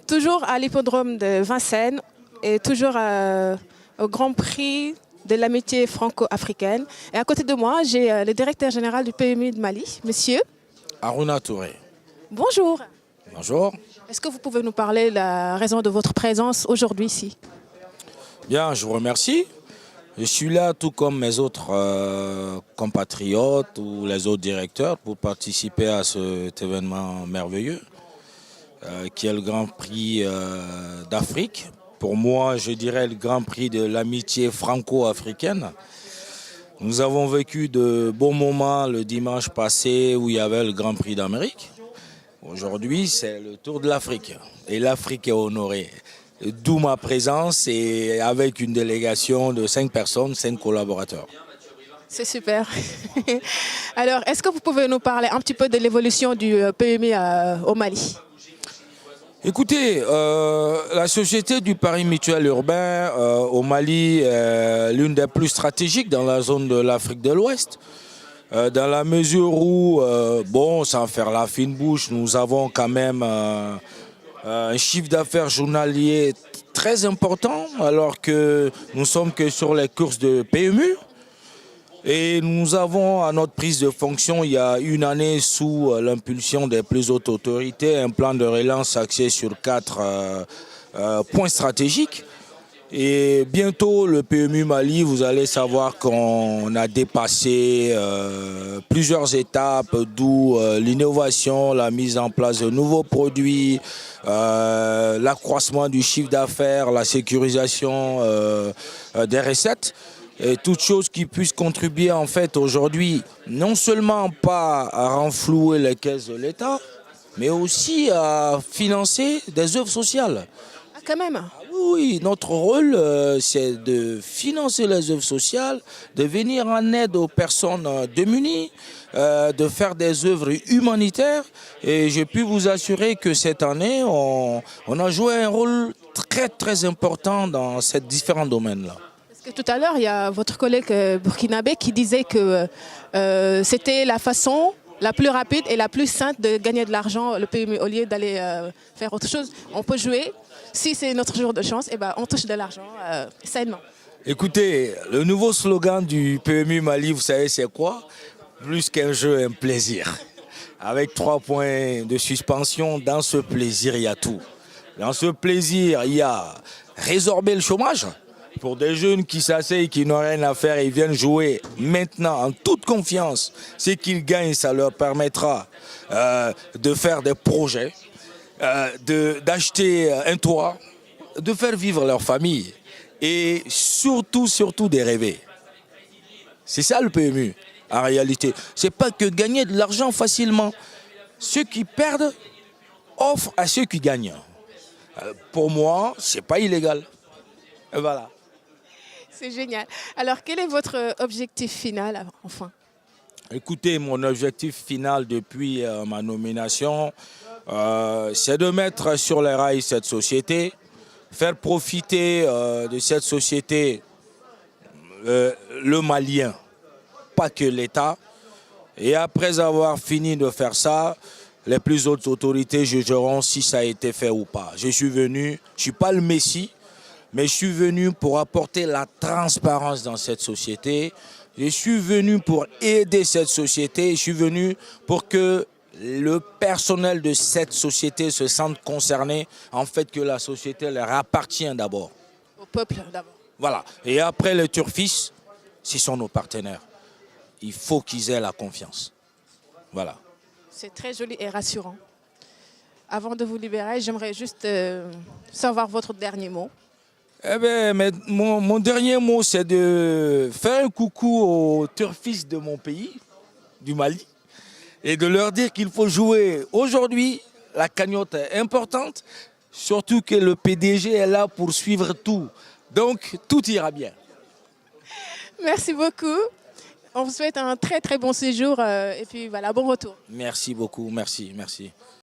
toujours à l'hippodrome de Vincennes et toujours au Grand Prix de l'amitié franco-africaine. Et à côté de moi, j'ai le directeur général du PMU de Mali, monsieur Aruna Touré. Bonjour. Bonjour. Est-ce que vous pouvez nous parler de la raison de votre présence aujourd'hui ici? Bien, je vous remercie. Je suis là tout comme mes autres compatriotes ou les autres directeurs pour participer à cet événement merveilleux qui est le Grand Prix d'Afrique. Pour moi, je dirais le Grand Prix de l'amitié franco-africaine. Nous avons vécu de bons moments le dimanche passé où il y avait le Grand Prix d'Amérique. Aujourd'hui, c'est le tour de l'Afrique et l'Afrique est honorée. D'où ma présence et avec une délégation de 5 personnes, 5 collaborateurs. C'est super. Alors, est-ce que vous pouvez nous parler un petit peu de l'évolution du PMU au Mali? Écoutez, la société du Pari Mutuel Urbain au Mali est l'une des plus stratégiques dans la zone de l'Afrique de l'Ouest. Dans la mesure où, sans faire la fine bouche, nous avons quand même un chiffre d'affaires journalier très important alors que nous sommes que sur les courses de PMU. Et nous avons à notre prise de fonction il y a une année sous l'impulsion des plus hautes autorités un plan de relance axé sur 4 points stratégiques. Et bientôt le PMU Mali, vous allez savoir qu'on a dépassé plusieurs étapes, d'où l'innovation, la mise en place de nouveaux produits, l'accroissement du chiffre d'affaires, la sécurisation des recettes. Et toutes choses qui puissent contribuer en fait aujourd'hui non seulement pas à renflouer les caisses de l'État, mais aussi à financer des œuvres sociales. Ah, quand même. Oui, notre rôle, c'est de financer les œuvres sociales, de venir en aide aux personnes démunies, de faire des œuvres humanitaires. Et je puis vous assurer que cette année, on a joué un rôle très très important dans ces différents domaines-là. Parce que tout à l'heure, il y a votre collègue burkinabé qui disait que c'était la façon la plus rapide et la plus simple de gagner de l'argent, le PMU, au lieu d'aller faire autre chose. On peut jouer. Si c'est notre jour de chance, eh ben, on touche de l'argent sainement. Écoutez, le nouveau slogan du PMU Mali, vous savez c'est quoi? Plus qu'un jeu, un plaisir. Avec 3 points de suspension, dans ce plaisir, il y a tout. Dans ce plaisir, il y a résorber le chômage. Pour des jeunes qui s'asseyent, qui n'ont rien à faire, ils viennent jouer maintenant en toute confiance. Ce qu'ils gagnent, ça leur permettra de faire des projets, d'acheter un toit, de faire vivre leur famille et surtout de rêver. C'est ça le PMU en réalité. C'est pas que gagner de l'argent facilement. Ceux qui perdent offrent à ceux qui gagnent. Pour moi, c'est pas illégal. Et voilà. C'est génial. Alors, quel est votre objectif final, enfin? Écoutez, mon objectif final depuis ma nomination, c'est de mettre sur les rails cette société, faire profiter de cette société le Malien, pas que l'État. Et après avoir fini de faire ça, les plus hautes autorités jugeront si ça a été fait ou pas. Je suis venu, je ne suis pas le Messie, mais je suis venu pour apporter la transparence dans cette société. Je suis venu pour aider cette société. Je suis venu pour que le personnel de cette société se sente concerné. En fait, que la société leur appartient d'abord. Au peuple d'abord. Voilà. Et après, les turfistes, ce sont nos partenaires. Il faut qu'ils aient la confiance. Voilà. C'est très joli et rassurant. Avant de vous libérer, j'aimerais juste savoir votre dernier mot. Eh bien, mon dernier mot, c'est de faire un coucou aux turfistes de mon pays, du Mali, et de leur dire qu'il faut jouer aujourd'hui. La cagnotte est importante, surtout que le PDG est là pour suivre tout. Donc, tout ira bien. Merci beaucoup. On vous souhaite un très très bon séjour et puis voilà, bon retour. Merci beaucoup, merci.